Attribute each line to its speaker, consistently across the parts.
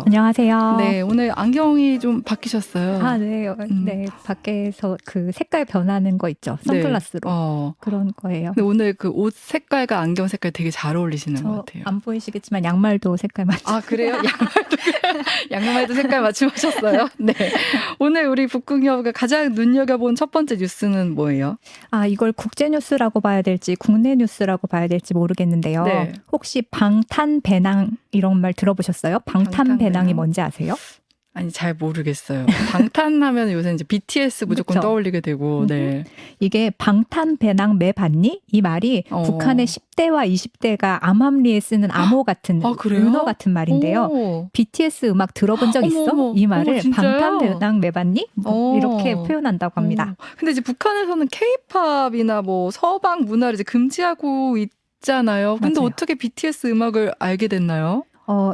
Speaker 1: 안녕하세요.
Speaker 2: 네, 오늘 안경이 좀 바뀌셨어요.
Speaker 1: 아, 네. 네. 밖에서 그 색깔 변하는 거 있죠.
Speaker 2: 네.
Speaker 1: 선글라스로. 그런 거예요.
Speaker 2: 근데 오늘 그 옷 색깔과 안경 색깔 되게 잘 어울리시는 것
Speaker 1: 저
Speaker 2: 같아요.
Speaker 1: 안 보이시겠지만 양말도 색깔 맞죠?
Speaker 2: 아, 그래요? 양말도 색깔 맞춤하셨어요? 네. 오늘 우리 북극여우가 가장 눈여겨본 첫 번째 뉴스는 뭐예요?
Speaker 1: 아, 이걸 국제 뉴스라고 봐야 될지 국내 뉴스라고 봐야 될지 모르겠는데요.
Speaker 2: 네.
Speaker 1: 혹시 방탄배낭 이런 말 들어보셨어요? 방탄배낭이 뭔지 아세요?
Speaker 2: 아니, 잘 모르겠어요. 방탄하면 요새 이제 BTS 무조건
Speaker 1: 그쵸?
Speaker 2: 떠올리게 되고, 네.
Speaker 1: 이게 방탄배낭 매 봤니? 이 말이 북한의 10대와 20대가 암암리에 쓰는 암호 같은
Speaker 2: 그래요?
Speaker 1: 은어 같은 말인데요.
Speaker 2: 오.
Speaker 1: BTS 음악 들어본 적 있어?
Speaker 2: 어머,
Speaker 1: 이 말을
Speaker 2: 진짜요?
Speaker 1: 방탄배낭 매 봤니? 이렇게 표현한다고 합니다.
Speaker 2: 근데 이제 북한에서는 K-팝이나 뭐 서방 문화를 이제 금지하고 있잖아요. 근데
Speaker 1: 맞아요.
Speaker 2: 어떻게 BTS 음악을 알게 됐나요?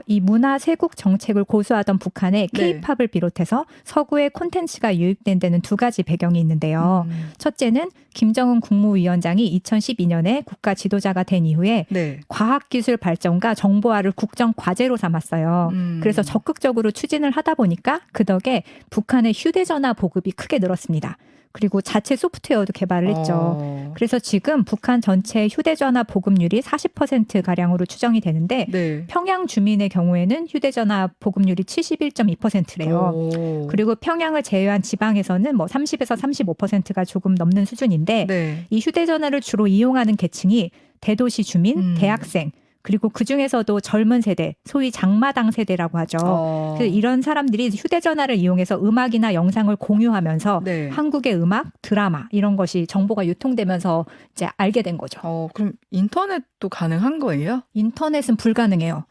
Speaker 1: 이 문화 세국 정책을 고수하던 북한에
Speaker 2: 네.
Speaker 1: K-팝을 비롯해서 서구의 콘텐츠가 유입된 데는 두 가지 배경이 있는데요. 첫째는 김정은 국무위원장이 2012년에 국가 지도자가 된 이후에
Speaker 2: 네.
Speaker 1: 과학기술 발전과 정보화를 국정 과제로 삼았어요. 그래서 적극적으로 추진을 하다 보니까 그 덕에 북한의 휴대전화 보급이 크게 늘었습니다. 그리고 자체 소프트웨어도 개발을 했죠. 그래서 지금 북한 전체 휴대전화 보급률이 40%가량으로 추정이 되는데
Speaker 2: 네.
Speaker 1: 평양 주민의 경우에는 휴대전화 보급률이 71.2%래요. 그리고 평양을 제외한 지방에서는 뭐 30에서 35%가 조금 넘는 수준인데
Speaker 2: 네.
Speaker 1: 이 휴대전화를 주로 이용하는 계층이 대도시 주민, 대학생, 그리고 그중에서도 젊은 세대, 소위 장마당 세대라고 하죠. 그래서 이런 사람들이 휴대전화를 이용해서 음악이나 영상을 공유하면서
Speaker 2: 네.
Speaker 1: 한국의 음악, 드라마 이런 것이 정보가 유통되면서 이제 알게 된 거죠.
Speaker 2: 그럼 인터넷도 가능한 거예요?
Speaker 1: 인터넷은 불가능해요.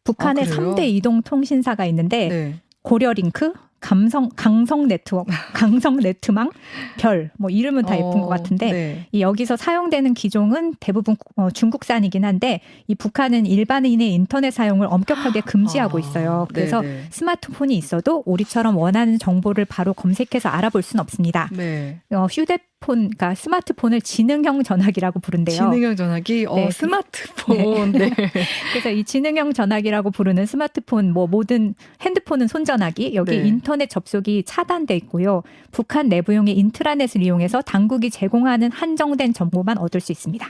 Speaker 1: 북한의
Speaker 2: 그래요?
Speaker 1: 3대 이동통신사가 있는데
Speaker 2: 네.
Speaker 1: 고려링크, 강성 네트워크, 강성 네트망, 별, 뭐 이름은 다 예쁜 것 같은데
Speaker 2: 네.
Speaker 1: 이 여기서 사용되는 기종은 대부분 중국산이긴 한데 이 북한은 일반인의 인터넷 사용을 엄격하게 금지하고 있어요. 그래서
Speaker 2: 네네.
Speaker 1: 스마트폰이 있어도 우리처럼 원하는 정보를 바로 검색해서 알아볼 수는 없습니다.
Speaker 2: 네.
Speaker 1: 그러니까 스마트폰을 지능형 전화기라고 부른대요.
Speaker 2: 지능형 전화기?
Speaker 1: 네.
Speaker 2: 스마트폰. 네.
Speaker 1: 그래서 이 지능형 전화기라고 부르는 스마트폰, 뭐 모든 핸드폰은 손전화기, 여기
Speaker 2: 네.
Speaker 1: 인터넷 접속이 차단돼 있고요. 북한 내부용의 인트라넷을 이용해서 당국이 제공하는 한정된 정보만 얻을 수 있습니다.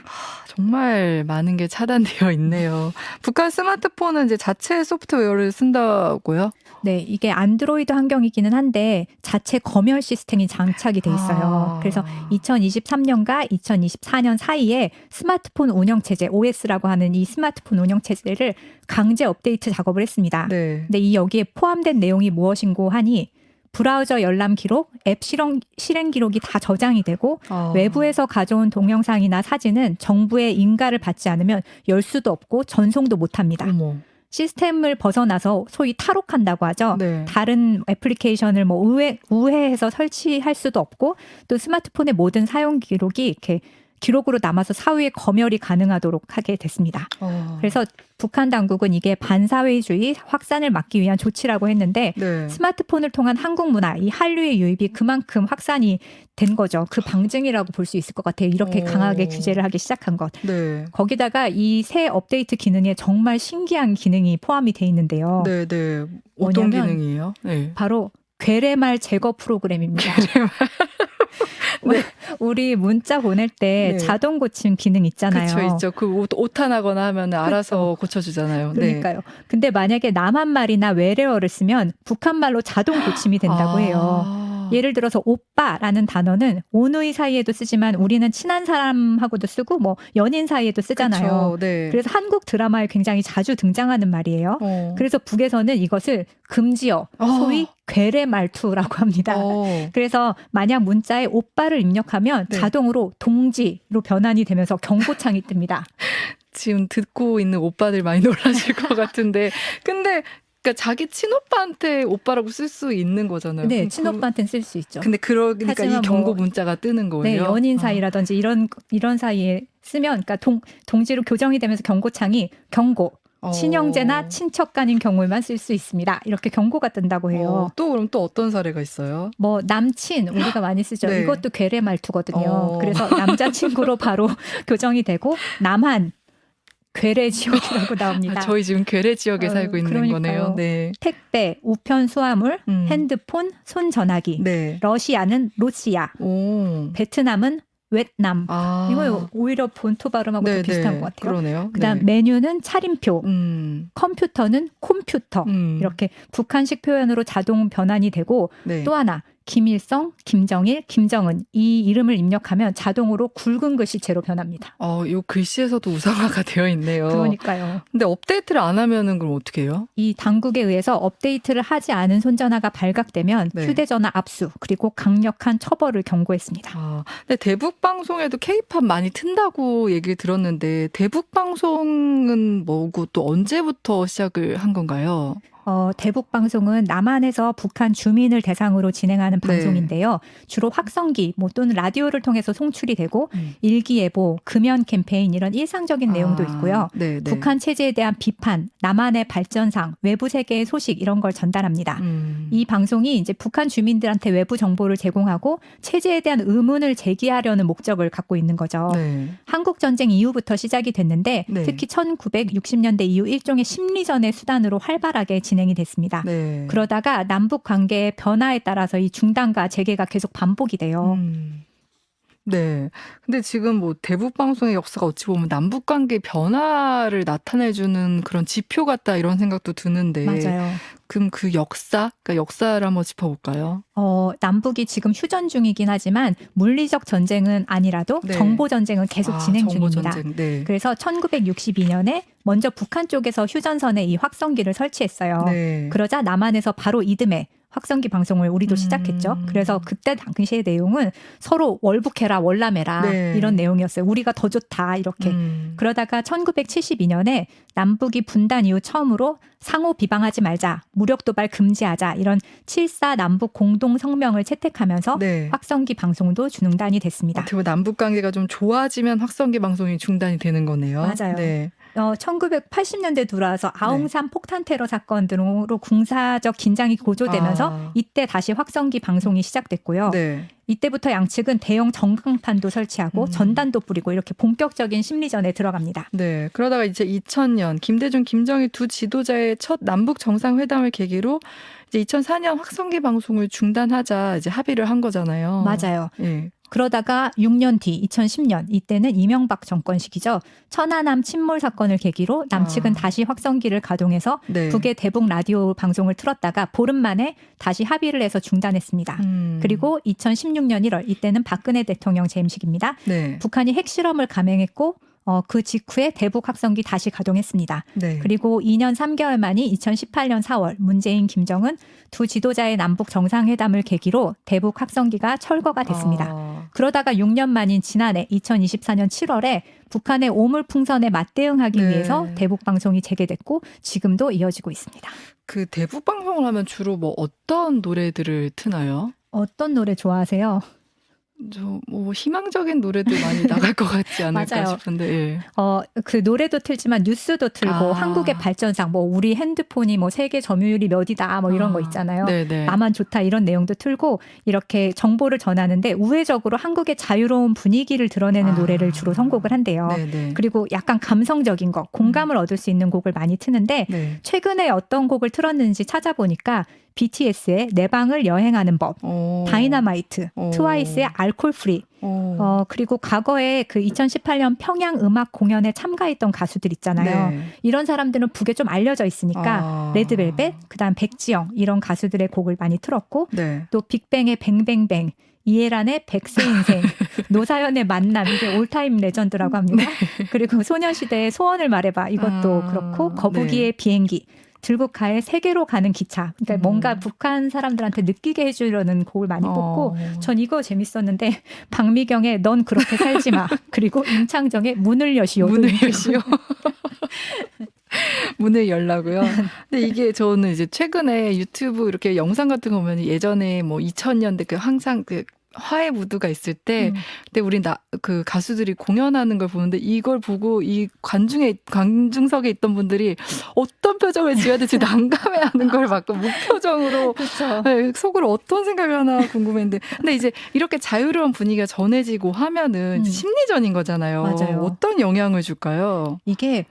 Speaker 2: 정말 많은 게 차단되어 있네요. 북한 스마트폰은 이제 자체 소프트웨어를 쓴다고요?
Speaker 1: 네, 이게 안드로이드 환경이기는 한데 자체 검열 시스템이 장착이 돼 있어요. 그래서 2023년과 2024년 사이에 스마트폰 운영체제, OS라고 하는 이 스마트폰 운영체제를 강제 업데이트 작업을 했습니다.
Speaker 2: 네.
Speaker 1: 근데 이 여기에 포함된 내용이 무엇인고 하니 브라우저 열람 기록, 앱 실행 기록이 다 저장이 되고 외부에서 가져온 동영상이나 사진은 정부의 인가를 받지 않으면 열 수도 없고 전송도 못합니다.
Speaker 2: 어머.
Speaker 1: 시스템을 벗어나서 소위 탈옥한다고 하죠.
Speaker 2: 네.
Speaker 1: 다른 애플리케이션을 뭐 우회해서 설치할 수도 없고 또 스마트폰의 모든 사용 기록이 이렇게 기록으로 남아서 사후에 검열이 가능하도록 하게 됐습니다. 그래서 북한 당국은 이게 반사회주의 확산을 막기 위한 조치라고 했는데
Speaker 2: 네.
Speaker 1: 스마트폰을 통한 한국 문화, 이 한류의 유입이 그만큼 확산이 된 거죠. 그 방증이라고 볼 수 있을 것 같아요. 이렇게 강하게 규제를 하기 시작한 것.
Speaker 2: 네.
Speaker 1: 거기다가 이 새 업데이트 기능에 정말 신기한 기능이 포함이 돼 있는데요.
Speaker 2: 네, 네. 어떤
Speaker 1: 뭐냐면
Speaker 2: 기능이에요? 네.
Speaker 1: 바로 괴뢰말 제거 프로그램입니다.
Speaker 2: 네.
Speaker 1: 우리 문자 보낼 때
Speaker 2: 네.
Speaker 1: 자동 고침 기능 있잖아요.
Speaker 2: 그렇죠, 있죠. 그 오타나거나 하면 알아서 고쳐주잖아요.
Speaker 1: 그러니까요. 근데 만약에 남한 말이나 외래어를 쓰면 북한 말로 자동 고침이 된다고 해요. 예를 들어서 오빠라는 단어는 오누이 사이에도 쓰지만 우리는 친한 사람하고도 쓰고 뭐 연인 사이에도 쓰잖아요.
Speaker 2: 그쵸, 네.
Speaker 1: 그래서 한국 드라마에 굉장히 자주 등장하는 말이에요. 그래서 북에서는 이것을 금지어, 소위 괴뢰 말투라고 합니다. 그래서 만약 문자에 오빠를 입력하면
Speaker 2: 네.
Speaker 1: 자동으로 동지로 변환이 되면서 경고창이 뜹니다.
Speaker 2: 지금 듣고 있는 오빠들 많이 놀라실 것 같은데 근데 그러니까 자기 친오빠한테 오빠라고 쓸 수 있는 거잖아요.
Speaker 1: 네, 친오빠한테는 쓸 수 있죠.
Speaker 2: 근데 그러니까 이 경고 문자가 뜨는 거예요.
Speaker 1: 네, 연인 사이라든지 이런 사이에 쓰면 그러니까 동지로 교정이 되면서 경고창이 경고. 친형제나 친척 간인 경우에만 쓸 수 있습니다. 이렇게 경고가 뜬다고 해요.
Speaker 2: 그럼 또 어떤 사례가 있어요?
Speaker 1: 뭐 남친 우리가 많이 쓰죠.
Speaker 2: 네.
Speaker 1: 이것도 괴뢰 말투거든요. 그래서 남자친구로 바로 교정이 되고 남한 괴뢰 지역이라고 나옵니다.
Speaker 2: 저희 지금 괴뢰 지역에 살고 있는
Speaker 1: 그러니까요.
Speaker 2: 거네요. 네.
Speaker 1: 택배, 우편 수화물, 핸드폰, 손전화기.
Speaker 2: 네.
Speaker 1: 러시아는 로시아,
Speaker 2: 오.
Speaker 1: 베트남은 웨트남.
Speaker 2: 아.
Speaker 1: 이거 오히려 본토 발음하고 더 비슷한 것 같아요.
Speaker 2: 그러네요.
Speaker 1: 그다음
Speaker 2: 네.
Speaker 1: 메뉴는 차림표, 컴퓨터는 컴퓨터. 이렇게 북한식 표현으로 자동 변환이 되고
Speaker 2: 네.
Speaker 1: 또 하나 김일성, 김정일, 김정은 이 이름을 입력하면 자동으로 굵은 글씨체로 변합니다.
Speaker 2: 요 글씨에서도 우상화가 되어 있네요.
Speaker 1: 그러니까요.
Speaker 2: 근데 업데이트를 안 하면은 그럼 어떻게 해요?
Speaker 1: 이 당국에 의해서 업데이트를 하지 않은 손전화가 발각되면
Speaker 2: 네.
Speaker 1: 휴대전화 압수 그리고 강력한 처벌을 경고했습니다.
Speaker 2: 근데 대북 방송에도 K-팝 많이 튼다고 얘기를 들었는데 대북 방송은 뭐고 또 언제부터 시작을 한 건가요?
Speaker 1: 대북 방송은 남한에서 북한 주민을 대상으로 진행하는
Speaker 2: 네.
Speaker 1: 방송인데요. 주로 확성기 또는 라디오를 통해서 송출이 되고 일기예보, 금연 캠페인 이런 일상적인 내용도 있고요.
Speaker 2: 네, 네.
Speaker 1: 북한 체제에 대한 비판, 남한의 발전상, 외부 세계의 소식 이런 걸 전달합니다. 이 방송이 이제 북한 주민들한테 외부 정보를 제공하고 체제에 대한 의문을 제기하려는 목적을 갖고 있는 거죠.
Speaker 2: 네.
Speaker 1: 한국 전쟁 이후부터 시작이 됐는데
Speaker 2: 네.
Speaker 1: 특히 1960년대 이후 일종의 심리전의 수단으로 활발하게 진행이 됐습니다.
Speaker 2: 네.
Speaker 1: 그러다가 남북 관계의 변화에 따라서 이 중단과 재개가 계속 반복이 돼요.
Speaker 2: 네. 근데 지금 뭐 대북 방송의 역사가 어찌 보면 남북 관계 변화를 나타내주는 그런 지표 같다 이런 생각도 드는데.
Speaker 1: 맞아요.
Speaker 2: 그럼 그 그러니까 역사를 한번 짚어볼까요?
Speaker 1: 남북이 지금 휴전 중이긴 하지만 물리적 전쟁은 아니라도
Speaker 2: 네.
Speaker 1: 정보 전쟁은 계속 진행
Speaker 2: 정보
Speaker 1: 중입니다.
Speaker 2: 전쟁. 네.
Speaker 1: 그래서 1962년에 먼저 북한 쪽에서 휴전선에 이 확성기를 설치했어요.
Speaker 2: 네.
Speaker 1: 그러자 남한에서 바로 이듬해 확성기 방송을 우리도 시작했죠. 그래서 그때 당시의 내용은 서로 월북해라 월남해라
Speaker 2: 네.
Speaker 1: 이런 내용이었어요. 우리가 더 좋다 이렇게. 그러다가 1972년에 남북이 분단 이후 처음으로 상호 비방하지 말자, 무력 도발 금지하자 이런 7.4 남북 공동 성명을 채택하면서
Speaker 2: 네.
Speaker 1: 확성기 방송도 중단이 됐습니다.
Speaker 2: 어떻게 보면 남북 관계가 좀 좋아지면 확성기 방송이 중단이 되는 거네요.
Speaker 1: 맞아요.
Speaker 2: 네.
Speaker 1: 1980년대 들어와서 아웅산 폭탄 테러 사건 등으로 군사적 긴장이 고조되면서 이때 다시 확성기 방송이 시작됐고요.
Speaker 2: 네.
Speaker 1: 이때부터 양측은 대형 전광판도 설치하고 전단도 뿌리고 이렇게 본격적인 심리전에 들어갑니다.
Speaker 2: 네. 그러다가 이제 2000년 김대중, 김정일 두 지도자의 첫 남북 정상회담을 계기로 이제 2004년 확성기 방송을 중단하자 이제 합의를 한 거잖아요.
Speaker 1: 맞아요.
Speaker 2: 네.
Speaker 1: 그러다가 6년 뒤 2010년 이때는 이명박 정권 시기죠. 천안함 침몰 사건을 계기로 남측은 다시 확성기를 가동해서
Speaker 2: 네.
Speaker 1: 북의 대북 라디오 방송을 틀었다가 보름 만에 다시 합의를 해서 중단했습니다. 그리고 2016년 1월 이때는 박근혜 대통령 재임식입니다.
Speaker 2: 네.
Speaker 1: 북한이 핵실험을 감행했고 그 직후에 대북 확성기 다시 가동했습니다.
Speaker 2: 네.
Speaker 1: 그리고 2년 3개월 만이 2018년 4월 문재인, 김정은 두 지도자의 남북 정상회담을 계기로 대북 확성기가 철거가 됐습니다. 그러다가 6년 만인 지난해 2024년 7월에 북한의 오물풍선에 맞대응하기
Speaker 2: 네.
Speaker 1: 위해서 대북 방송이 재개됐고 지금도 이어지고 있습니다.
Speaker 2: 그 대북 방송을 하면 주로 뭐 어떤 노래들을 트나요?
Speaker 1: 어떤 노래 좋아하세요?
Speaker 2: 저 뭐 희망적인 노래들 많이 나갈 것 같지 않을까
Speaker 1: 맞아요.
Speaker 2: 싶은데. 예.
Speaker 1: 그 노래도 틀지만 뉴스도 틀고
Speaker 2: 아.
Speaker 1: 한국의 발전상 뭐 우리 핸드폰이 뭐 세계 점유율이 몇이다 뭐 이런 거 있잖아요.
Speaker 2: 네네.
Speaker 1: 나만 좋다 이런 내용도 틀고 이렇게 정보를 전하는데 우회적으로 한국의 자유로운 분위기를 드러내는 노래를 주로 선곡을 한대요.
Speaker 2: 네네.
Speaker 1: 그리고 약간 감성적인 거, 공감을 얻을 수 있는 곡을 많이 트는데
Speaker 2: 네.
Speaker 1: 최근에 어떤 곡을 틀었는지 찾아보니까 BTS의 내 방을 여행하는 법, 다이너마이트, 트와이스의 알콜 프리, 그리고 과거에 그 2018년 평양 음악 공연에 참가했던 가수들 있잖아요.
Speaker 2: 네.
Speaker 1: 이런 사람들은 북에 좀 알려져 있으니까 레드벨벳, 그다음 백지영 이런 가수들의 곡을 많이 틀었고
Speaker 2: 네.
Speaker 1: 또 빅뱅의 뱅뱅뱅, 이해란의 백세 인생, 노사연의 만남 이게 올타임 레전드라고 합니다. 그리고 소녀시대의 소원을 말해봐 이것도 그렇고 거북이의 비행기. 들국화의 세계로 가는 기차. 그러니까 뭔가 북한 사람들한테 느끼게 해주려는 곡을 많이 뽑고 전 이거 재밌었는데 박미경의 넌 그렇게 살지 마. 그리고 임창정의 문을 여시오.
Speaker 2: 문을 여시오. 문을 열라고요. 근데 이게 저는 이제 최근에 유튜브 이렇게 영상 같은 거 보면 예전에 뭐 2000년대 그 항상 그 화해 무드가 있을 때 그때 우리 그 가수들이 공연하는 걸 보는데 이걸 보고 이 관중석에 있던 분들이 어떤 표정을 지어야 될지 난감해하는 걸 막 무표정으로 네, 속으로 어떤 생각을 하나 궁금했는데 근데 이제 이렇게 자유로운 분위기가 전해지고 하면은 심리전인 거잖아요.
Speaker 1: 맞아요.
Speaker 2: 어떤 영향을 줄까요?
Speaker 1: 이게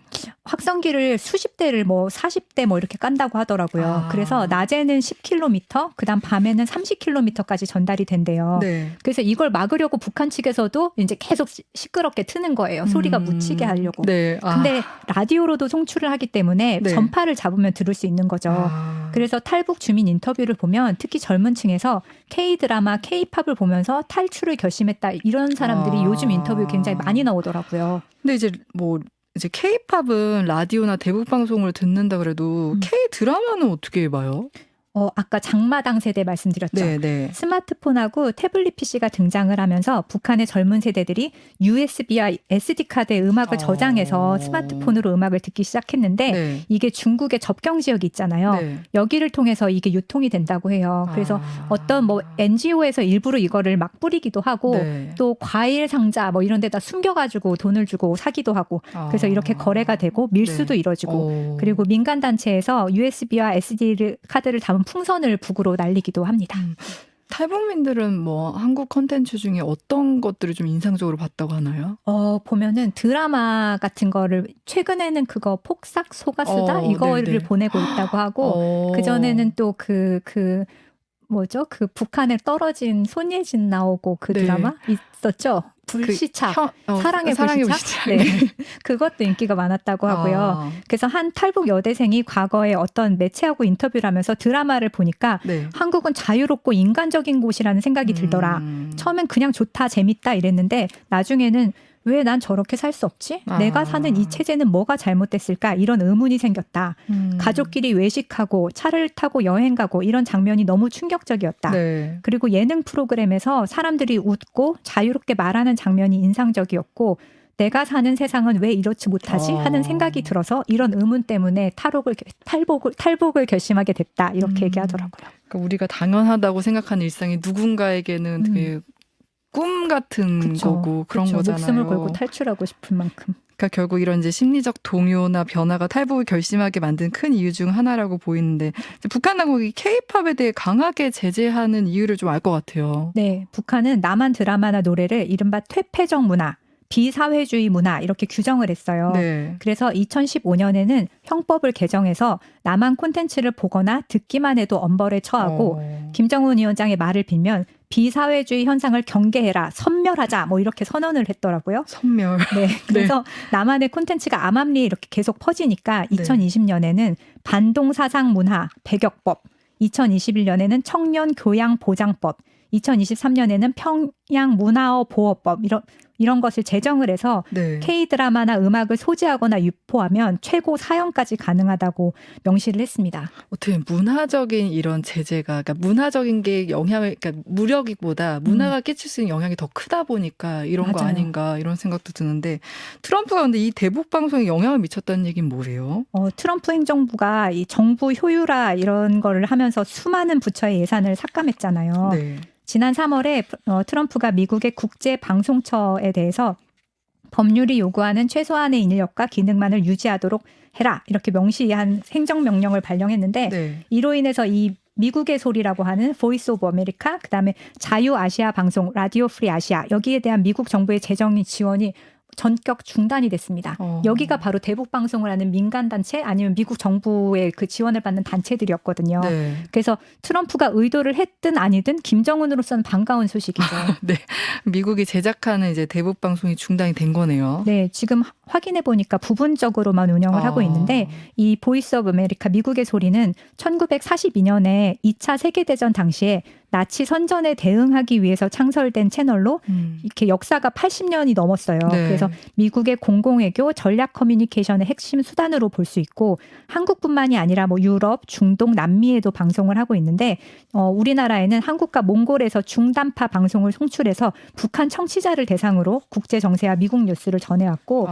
Speaker 1: 확성기를 수십 대를 뭐 40대 뭐 이렇게 깐다고 하더라고요. 그래서 낮에는 10km, 그다음 밤에는 30km까지 전달이 된대요.
Speaker 2: 네.
Speaker 1: 그래서 이걸 막으려고 북한 측에서도 이제 계속 시끄럽게 트는 거예요. 소리가 묻히게 하려고.
Speaker 2: 네.
Speaker 1: 근데 라디오로도 송출을 하기 때문에
Speaker 2: 네.
Speaker 1: 전파를 잡으면 들을 수 있는 거죠. 그래서 탈북 주민 인터뷰를 보면 특히 젊은 층에서 K-드라마, K-팝을 보면서 탈출을 결심했다. 이런 사람들이 요즘 인터뷰에 굉장히 많이 나오더라고요.
Speaker 2: 근데 이제 K-팝은 라디오나 대북 방송을 듣는다 그래도 K-드라마는 어떻게 봐요?
Speaker 1: 아까 장마당 세대 말씀드렸죠.
Speaker 2: 네.
Speaker 1: 스마트폰하고 태블릿 PC가 등장을 하면서 북한의 젊은 세대들이 USB와 SD카드에 음악을 저장해서 스마트폰으로 음악을 듣기 시작했는데 이게 중국의 접경 지역이 있잖아요. 여기를 통해서 이게 유통이 된다고 해요. 그래서 어떤 뭐 NGO에서 일부러 이거를 막 뿌리기도 하고 또 과일 상자 뭐 이런 데다 숨겨가지고 돈을 주고 사기도 하고 그래서 이렇게 거래가 되고 밀수도 이루어지고 그리고 민간 단체에서 USB와 SD 카드를 담은 풍선을 북으로 날리기도 합니다.
Speaker 2: 탈북민들은 뭐 한국 콘텐츠 중에 어떤 것들을 좀 인상적으로 봤다고 하나요?
Speaker 1: 보면은 드라마 같은 거를 최근에는 그거 폭삭 소가수다 이거를 보내고 있다고 하고 그전에는 또 뭐죠? 그 북한에 떨어진 손예진 나오고 그 드라마 있었죠? 불시착. 사랑의 불시착. 네. 그것도 인기가 많았다고 하고요. 그래서 한 탈북 여대생이 과거에 어떤 매체하고 인터뷰를 하면서 드라마를 보니까 한국은 자유롭고 인간적인 곳이라는 생각이 들더라. 처음엔 그냥 좋다, 재밌다 이랬는데 나중에는 왜 난 저렇게 살 수 없지? 내가 사는 이 체제는 뭐가 잘못됐을까? 이런 의문이 생겼다. 가족끼리 외식하고 차를 타고 여행 가고 이런 장면이 너무 충격적이었다. 그리고 예능 프로그램에서 사람들이 웃고 자유롭게 말하는 장면이 인상적이었고 내가 사는 세상은 왜 이렇지 못하지? 하는 생각이 들어서 이런 의문 때문에 탈북을 결심하게 됐다. 이렇게 얘기하더라고요.
Speaker 2: 그러니까 우리가 당연하다고 생각하는 일상이 누군가에게는 되게 꿈 같은 거고 그런 거잖아요.
Speaker 1: 목숨을 걸고 탈출하고 싶은 만큼.
Speaker 2: 그러니까 결국 이런 이제 심리적 동요나 변화가 탈북을 결심하게 만든 큰 이유 중 하나라고 보이는데 북한 당국이 K-팝에 대해 강하게 제재하는 이유를 좀 알 것 같아요.
Speaker 1: 네, 북한은 남한 드라마나 노래를 이른바 퇴폐적 문화, 비사회주의 문화 이렇게 규정을 했어요. 그래서 2015년에는 형법을 개정해서 남한 콘텐츠를 보거나 듣기만 해도 엄벌에 처하고 김정은 위원장의 말을 빌면 비사회주의 현상을 경계해라, 섬멸하자 뭐 이렇게 선언을 했더라고요.
Speaker 2: 섬멸.
Speaker 1: 네. 그래서 남한의 콘텐츠가 암암리에 이렇게 계속 퍼지니까 2020년에는 반동사상 문화 배격법, 2021년에는 청년 교양 보장법, 2023년에는 평양 문화어 보호법 이런 것을 제정을 해서 K-드라마나 음악을 소지하거나 유포하면 최고 사형까지 가능하다고 명시를 했습니다.
Speaker 2: 어떻게 문화적인 이런 제재가 그러니까 문화적인 게 영향을 그러니까 무력보다 문화가 끼칠 수 있는 영향이 더 크다 보니까 이런 거 아닌가 이런 생각도 드는데 트럼프가 근데 이 대북 방송에 영향을 미쳤다는 얘기는 뭐래요?
Speaker 1: 트럼프 행정부가 이 정부 효율화 이런 거를 하면서 수많은 부처의 예산을 삭감했잖아요. 지난 3월에 트럼프가 미국의 국제방송처에 대해서 법률이 요구하는 최소한의 인력과 기능만을 유지하도록 해라 이렇게 명시한 행정명령을 발령했는데 이로 인해서 이 미국의 소리라고 하는 보이스 오브 아메리카 그다음에 자유아시아 방송 라디오 프리 아시아 여기에 대한 미국 정부의 재정 지원이 전격 중단이 됐습니다. 여기가 바로 대북 방송을 하는 민간 단체 아니면 미국 정부의 그 지원을 받는 단체들이었거든요. 그래서 트럼프가 의도를 했든 아니든 김정은으로서는 반가운 소식이죠.
Speaker 2: 미국이 제작하는 이제 대북 방송이 중단이 된 거네요.
Speaker 1: 네, 지금 확인해 보니까 부분적으로만 운영을 하고 있는데 이 보이스 오브 아메리카 미국의 소리는 1942년에 2차 세계대전 당시에 나치 선전에 대응하기 위해서 창설된 채널로 이렇게 역사가 80년이 넘었어요. 그래서 미국의 공공외교 전략 커뮤니케이션의 핵심 수단으로 볼 수 있고 한국뿐만이 아니라 뭐 유럽, 중동, 남미에도 방송을 하고 있는데 우리나라에는 한국과 몽골에서 중단파 방송을 송출해서 북한 청취자를 대상으로 국제 정세와 미국 뉴스를 전해왔고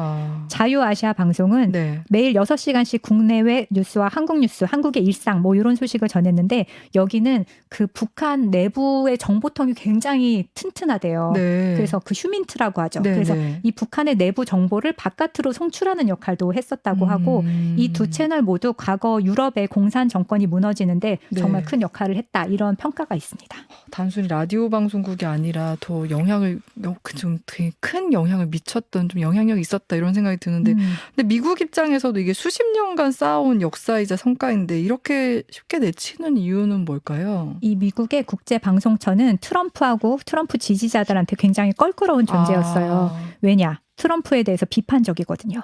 Speaker 1: 자유아시아 방송은
Speaker 2: 네.
Speaker 1: 매일 6시간씩 국내외 뉴스와 한국 뉴스, 한국의 일상 뭐 이런 소식을 전했는데 여기는 그 북한 내부의 정보통이 굉장히 튼튼하대요.
Speaker 2: 네.
Speaker 1: 그래서 그 휴민트라고 하죠.
Speaker 2: 네,
Speaker 1: 그래서
Speaker 2: 네.
Speaker 1: 이 북한의 내부 정보를 바깥으로 송출하는 역할도 했었다고 하고 이 두 채널 모두 과거 유럽의 공산 정권이 무너지는데
Speaker 2: 네.
Speaker 1: 정말 큰 역할을 했다. 이런 평가가 있습니다.
Speaker 2: 단순히 라디오 방송국이 아니라 더 좀 되게 큰 영향을 미쳤던 좀 영향력이 있었다 이런 생각이 드는데 근데 미국 입장에서도 이게 수십 년간 쌓아온 역사이자 성과인데 이렇게 쉽게 내치는 이유는 뭘까요?
Speaker 1: 이 미국의 국제방송처는 트럼프하고 트럼프 지지자들한테 굉장히 껄끄러운 존재였어요. 왜냐? 트럼프에 대해서 비판적이거든요.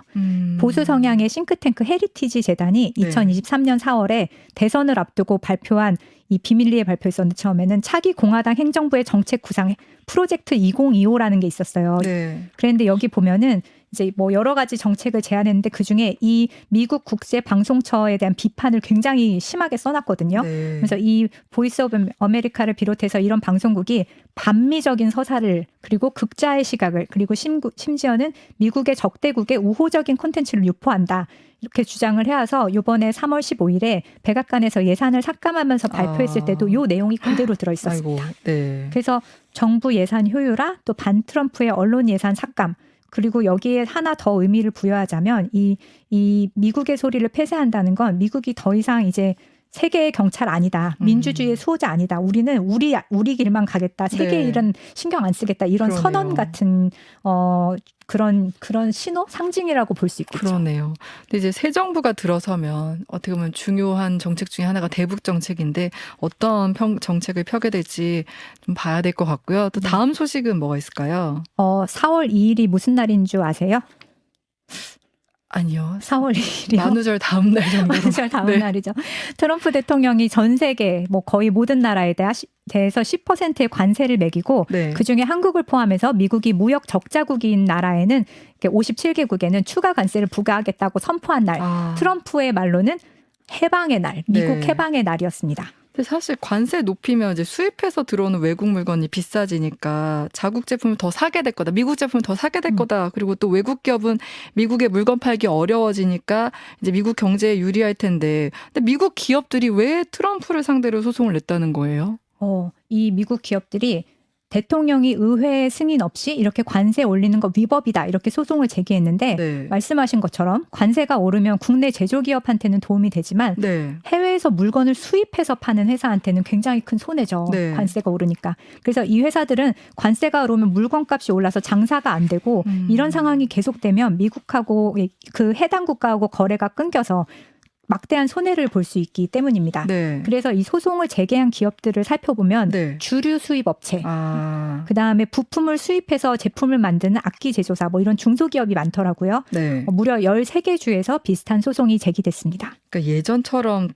Speaker 1: 보수 성향의 싱크탱크 헤리티지 재단이
Speaker 2: 네.
Speaker 1: 2023년 4월에 대선을 앞두고 발표한 이 비밀리에 발표했었는데 처음에는 차기 공화당 행정부의 정책 구상 프로젝트 2025라는 게 있었어요.
Speaker 2: 네.
Speaker 1: 그런데 여기 보면은 이제 뭐 여러 가지 정책을 제안했는데 그중에 이 미국 국제 방송처에 대한 비판을 굉장히 심하게 써놨거든요.
Speaker 2: 네.
Speaker 1: 그래서 이 보이스 오브 아메리카를 비롯해서 이런 방송국이 반미적인 서사를 그리고 극자의 시각을 그리고 심지어는 미국의 적대국의 우호적인 콘텐츠를 유포한다. 이렇게 주장을 해와서 이번에 3월 15일에 백악관에서 예산을 삭감하면서 발표했을 때도 이 내용이 그대로 들어있었습니다.
Speaker 2: 아이고, 네.
Speaker 1: 그래서 정부 예산 효율화 또 반트럼프의 언론 예산 삭감 그리고 여기에 하나 더 의미를 부여하자면 이 미국의 소리를 폐쇄한다는 건 미국이 더 이상 이제 세계의 경찰 아니다. 민주주의의 수호자 아니다. 우리는 우리 길만 가겠다. 세계의
Speaker 2: 네.
Speaker 1: 일은 신경 안 쓰겠다. 이런
Speaker 2: 그러네요.
Speaker 1: 선언 같은 그런 신호 상징이라고 볼 수 있겠죠.
Speaker 2: 그러네요. 근데 이제 새 정부가 들어서면 어떻게 보면 중요한 정책 중에 하나가 대북 정책인데 어떤 정책을 펴게 될지 좀 봐야 될 것 같고요. 또
Speaker 1: 네.
Speaker 2: 다음 소식은 뭐가 있을까요?
Speaker 1: 4월 2일이 무슨 날인 줄 아세요?
Speaker 2: 아니요.
Speaker 1: 4월 2일이요.
Speaker 2: 만우절 다음 날 정도로.
Speaker 1: 만우절 다음
Speaker 2: 네.
Speaker 1: 날이죠. 트럼프 대통령이 전 세계 뭐 거의 모든 나라에 대해서 10%의 관세를 매기고
Speaker 2: 네.
Speaker 1: 그중에 한국을 포함해서 미국이 무역 적자국인 나라에는 57개국에는 추가 관세를 부과하겠다고 선포한 날. 트럼프의 말로는 해방의 날, 미국
Speaker 2: 네.
Speaker 1: 해방의 날이었습니다.
Speaker 2: 근데 사실 관세 높이면 이제 수입해서 들어오는 외국 물건이 비싸지니까 자국 제품을 더 사게 될 거다. 미국 제품을 더 사게 될 거다. 그리고 또 외국 기업은 미국에 물건 팔기 어려워지니까 이제 미국 경제에 유리할 텐데. 근데 미국 기업들이 왜 트럼프를 상대로 소송을 냈다는 거예요?
Speaker 1: 이 미국 기업들이 대통령이 의회 승인 없이 이렇게 관세 올리는 거 위법이다. 이렇게 소송을 제기했는데
Speaker 2: 네.
Speaker 1: 말씀하신 것처럼 관세가 오르면 국내 제조기업한테는 도움이 되지만
Speaker 2: 네.
Speaker 1: 해외에서 물건을 수입해서 파는 회사한테는 굉장히 큰 손해죠.
Speaker 2: 네.
Speaker 1: 관세가 오르니까. 그래서 이 회사들은 관세가 오르면 물건값이 올라서 장사가 안 되고 이런 상황이 계속되면 미국하고 그 해당 국가하고 거래가 끊겨서 막대한 손해를 볼 수 있기 때문입니다.
Speaker 2: 네.
Speaker 1: 그래서 이 소송을 제기한 기업들을 살펴보면
Speaker 2: 네.
Speaker 1: 주류 수입 업체,
Speaker 2: 그다음에
Speaker 1: 그다음에 부품을 수입해서 제품을 만드는 악기 제조사 뭐 이런 중소기업이 많더라고요.
Speaker 2: 네.
Speaker 1: 무려 13개 주에서 비슷한 소송이 제기됐습니다.
Speaker 2: 그러니까 예전처럼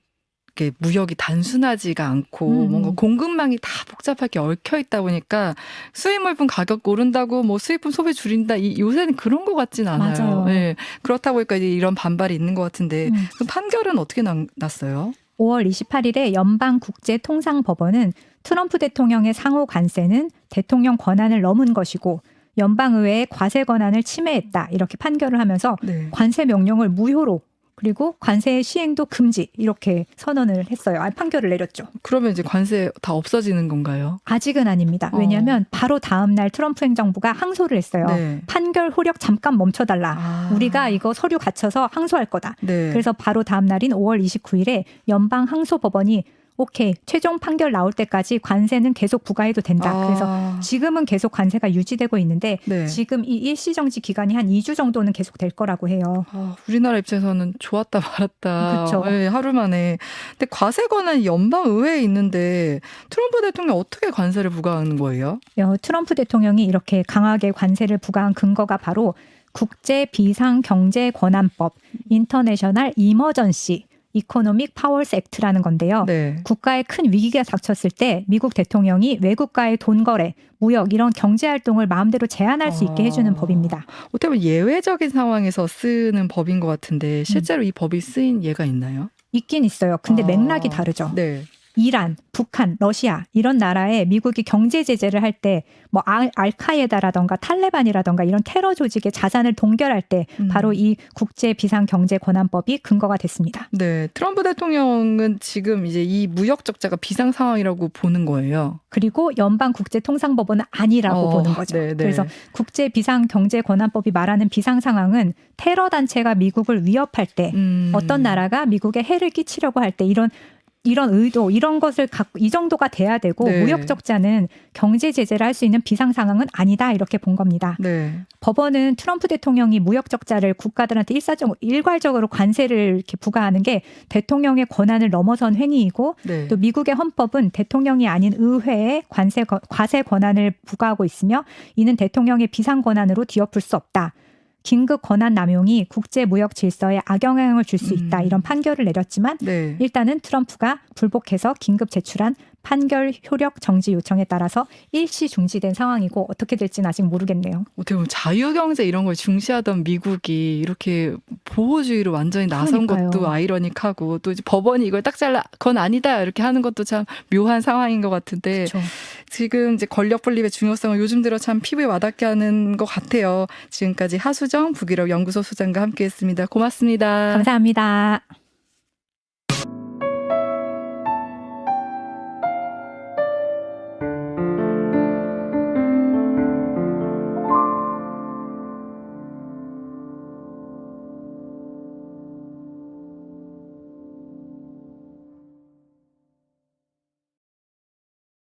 Speaker 2: 이렇게 무역이 단순하지가 않고 뭔가 공급망이 다 복잡하게 얽혀 있다 보니까 수입 물품 가격 오른다고 뭐 수입품 소비 줄인다 요새는 그런 것 같진 않아요.
Speaker 1: 맞아요.
Speaker 2: 네. 그렇다 보니까 이제 이런 반발이 있는 것 같은데 그 판결은 어떻게 났어요?
Speaker 1: 5월 28일에 연방국제통상법원은 트럼프 대통령의 상호 관세는 대통령 권한을 넘은 것이고 연방의회의 과세 권한을 침해했다 이렇게 판결을 하면서
Speaker 2: 네.
Speaker 1: 관세 명령을 무효로 그리고 관세의 시행도 금지 이렇게 선언을 했어요. 판결을 내렸죠.
Speaker 2: 그러면 이제 관세 다 없어지는 건가요?
Speaker 1: 아직은 아닙니다. 왜냐하면 바로 다음 날 트럼프 행정부가 항소를 했어요.
Speaker 2: 네.
Speaker 1: 판결 호력 잠깐 멈춰달라. 우리가 이거 서류 갖춰서 항소할 거다.
Speaker 2: 네.
Speaker 1: 그래서 바로 다음 날인 5월 29일에 연방항소법원이 오케이 최종 판결 나올 때까지 관세는 계속 부과해도 된다. 그래서 지금은 계속 관세가 유지되고 있는데
Speaker 2: 네.
Speaker 1: 지금 이 일시정지 기간이 한 2주 정도는 계속 될 거라고 해요.
Speaker 2: 우리나라 입장에서는 좋았다 말았다.
Speaker 1: 그쵸.
Speaker 2: 네, 하루 만에. 근데 과세 권한이 연방의회에 있는데 트럼프 대통령이 어떻게 관세를 부과하는 거예요?
Speaker 1: 트럼프 대통령이 이렇게 강하게 관세를 부과한 근거가 바로 국제 비상 경제 권한법 인터내셔널 이머전시 이코노믹 파워스 액트라는 건데요.
Speaker 2: 네.
Speaker 1: 국가에 큰 위기가 닥쳤을 때 미국 대통령이 외국과의 돈 거래, 무역 이런 경제 활동을 마음대로 제한할 수 있게 해주는 법입니다.
Speaker 2: 어떻게 보면 예외적인 상황에서 쓰는 법인 것 같은데 실제로 이 법이 쓰인 예가 있나요?
Speaker 1: 있긴 있어요. 근데 맥락이 다르죠.
Speaker 2: 네.
Speaker 1: 이란, 북한, 러시아 이런 나라에 미국이 경제 제재를 할 때 뭐 알카에다라던가 탈레반이라던가 이런 테러 조직의 자산을 동결할 때 바로 이 국제 비상 경제 권한법이 근거가 됐습니다.
Speaker 2: 네, 트럼프 대통령은 지금 이제 이 무역 적자가 비상 상황이라고 보는 거예요.
Speaker 1: 그리고 연방 국제 통상법원은 아니라고 보는 거죠.
Speaker 2: 네, 네.
Speaker 1: 그래서 국제 비상 경제 권한법이 말하는 비상 상황은 테러 단체가 미국을 위협할 때 어떤 나라가 미국에 해를 끼치려고 할 때 이런 의도, 이런 것을 갖고 이 정도가 돼야 되고
Speaker 2: 네.
Speaker 1: 무역 적자는 경제 제재를 할 수 있는 비상 상황은 아니다 이렇게 본 겁니다.
Speaker 2: 네.
Speaker 1: 법원은 트럼프 대통령이 무역 적자를 국가들한테 일괄적으로 관세를 이렇게 부과하는 게 대통령의 권한을 넘어선 행위이고
Speaker 2: 네.
Speaker 1: 또 미국의 헌법은 대통령이 아닌 의회에 과세 권한을 부과하고 있으며 이는 대통령의 비상 권한으로 뒤엎을 수 없다. 긴급 권한 남용이 국제 무역 질서에 악영향을 줄 수 있다. 이런 판결을 내렸지만
Speaker 2: 네.
Speaker 1: 일단은 트럼프가 불복해서 긴급 제출한 판결 효력 정지 요청에 따라서 일시 중지된 상황이고 어떻게 될지는 아직 모르겠네요.
Speaker 2: 어떻게 보면 자유경제 이런 걸 중시하던 미국이 이렇게 보호주의로 완전히 나선
Speaker 1: 그러니까요.
Speaker 2: 것도 아이러닉하고 또 이제 법원이 이걸 딱 잘라 그건 아니다 이렇게 하는 것도 참 묘한 상황인 것 같은데
Speaker 1: 그렇죠.
Speaker 2: 지금 이제 권력 분립의 중요성을 요즘 들어 참 피부에 와닿게 하는 것 같아요. 지금까지 하수정 북유럽 연구소 소장과 함께했습니다. 고맙습니다.
Speaker 1: 감사합니다.